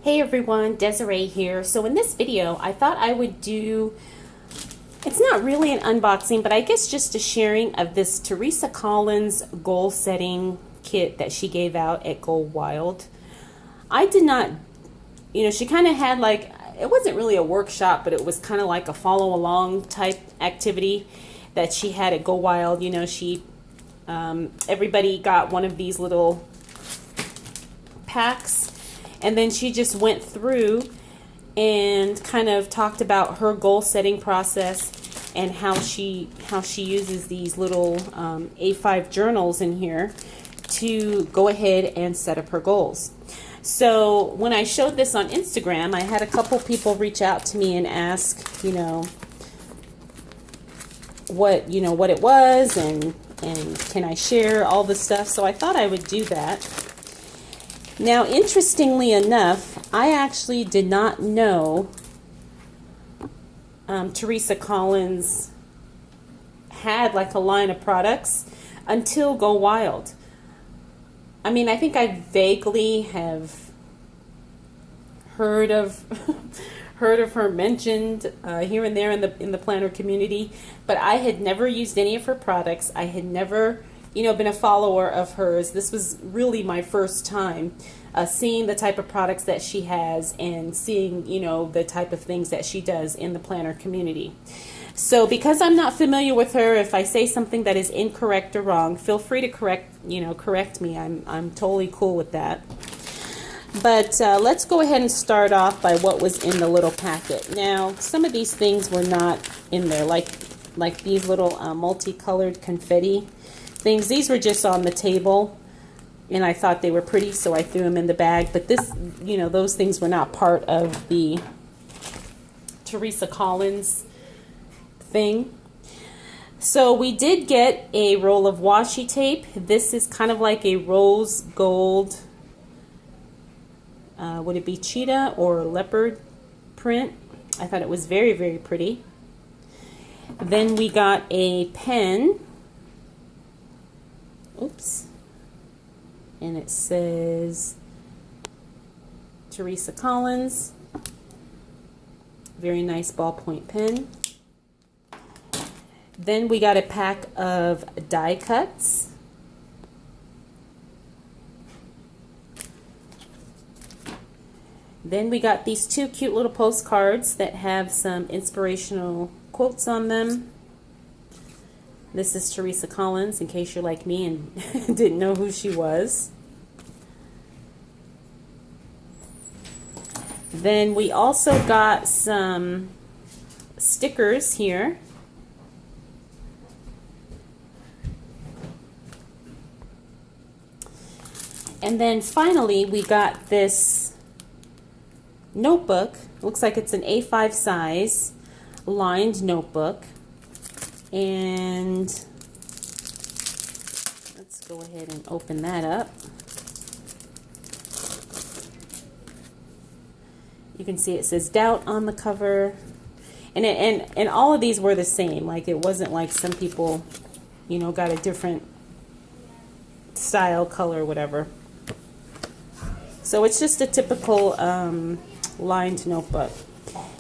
Hey everyone, Desiree here. So in this video, I thought I would do, it's not really an unboxing, but I guess just a sharing of this Teresa Collins goal setting kit that she gave out at Go Wild. I did not, she kind of had like, it wasn't really a workshop, but it was kind of like a follow along type activity that she had at Go Wild. Everybody got one of these little packs, and then she just went through and kind of talked about her goal setting process and how she uses these little A5 journals in here to go ahead and set up her goals. So when I showed this on Instagram, I had a couple people reach out to me and ask, what it was and can I share all the stuff. So I thought I would do that. Now, interestingly enough, I actually did not know Teresa Collins had like a line of products until Go Wild. I mean, I think I vaguely have heard of her mentioned here and there in the planner community, but I had never used any of her products. I had never been a follower of hers. This was really my first time seeing the type of products that she has and seeing, the type of things that she does in the planner community. So because I'm not familiar with her, if I say something that is incorrect or wrong, feel free to correct me. I'm totally cool with that. But let's go ahead and start off by what was in the little packet. Now, some of these things were not in there, like these little multicolored confetti things. These were just on the table, and I thought they were pretty, so I threw them in the bag. But this, those things were not part of the Teresa Collins thing. So we did get a roll of washi tape. This is kind of like a rose gold, would it be cheetah or leopard print? I thought it was very, very pretty. Then we got a pen. Oops. And it says Teresa Collins. Very nice ballpoint pen. Then we got a pack of die cuts. Then we got these two cute little postcards that have some inspirational quotes on them. This is Teresa Collins, in case you're like me and didn't know who she was. Then we also got some stickers here. And then finally we got this notebook. Looks like it's an A5 size lined notebook. And let's go ahead and open that up. You can see it says Doubt on the cover. And all of these were the same. Like, it wasn't like some people, got a different style, color, whatever. So it's just a typical lined notebook.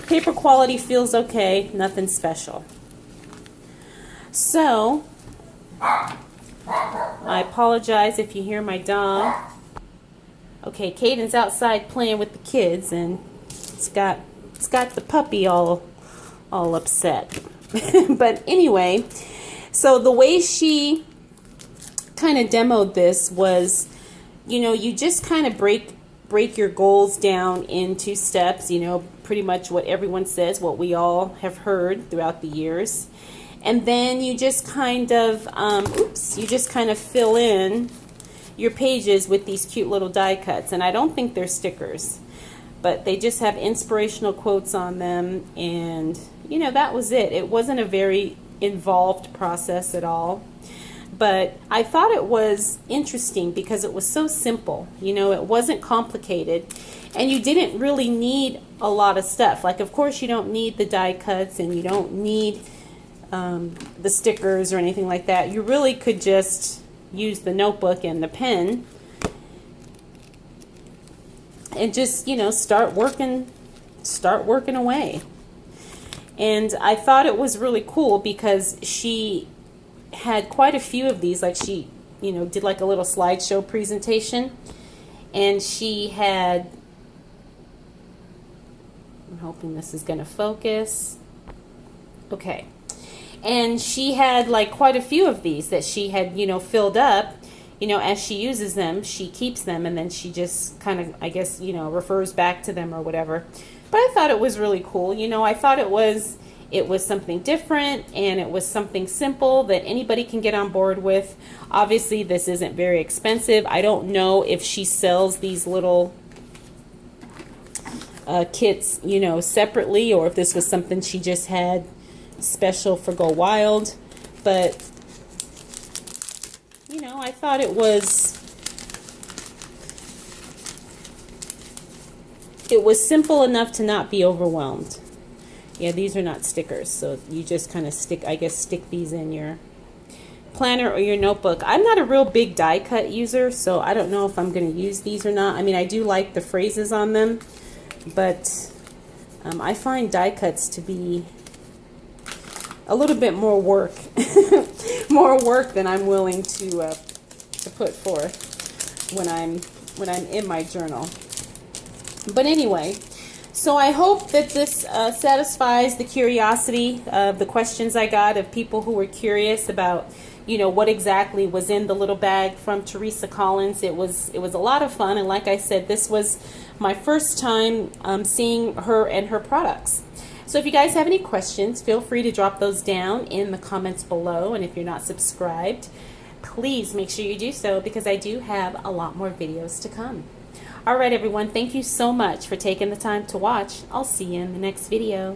Paper quality feels okay, nothing special. So, I apologize if you hear my dog. Okay, Caden's outside playing with the kids, and it's got the puppy all upset. But anyway, so the way she kind of demoed this was, you just kind of break your goals down into steps, pretty much what everyone says, what we all have heard throughout the years. And then you just kind of, fill in your pages with these cute little die cuts. And I don't think they're stickers, but they just have inspirational quotes on them. And, that was it. It wasn't a very involved process at all. But I thought it was interesting because it was so simple. It wasn't complicated. And you didn't really need a lot of stuff. Like, of course, you don't need the die cuts and you don't need the stickers or anything like that. You really could just use the notebook and the pen and just, you know, start working away. And I thought it was really cool because she had quite a few of these. Like she, you know, did like a little slideshow presentation, and she had, I'm hoping this is going to focus. Okay. And she had like quite a few of these that she had, you know, filled up. You know, as she uses them, she keeps them, and then she just kind of, I guess, you know, refers back to them or whatever. But I thought it was really cool. You know, I thought it was something different, and it was something simple that anybody can get on board with. Obviously, this isn't very expensive. I don't know if she sells these little kits, you know, separately, or if this was something she just had special for Go Wild. But you know, I thought it was simple enough to not be overwhelmed. Yeah, these are not stickers, so you just kind of stick these in your planner or your notebook. I'm not a real big die cut user, so I don't know if I'm going to use these or not. I mean, I do like the phrases on them, but I find die cuts to be a little bit more work, more work than I'm willing to put forth when I'm in my journal. But anyway, so I hope that this satisfies the curiosity of the questions I got of people who were curious about, you know, what exactly was in the little bag from Teresa Collins. It was a lot of fun, and like I said, this was my first time seeing her and her products. So if you guys have any questions, feel free to drop those down in the comments below. And if you're not subscribed, please make sure you do so, because I do have a lot more videos to come. All right, everyone, thank you so much for taking the time to watch. I'll see you in the next video.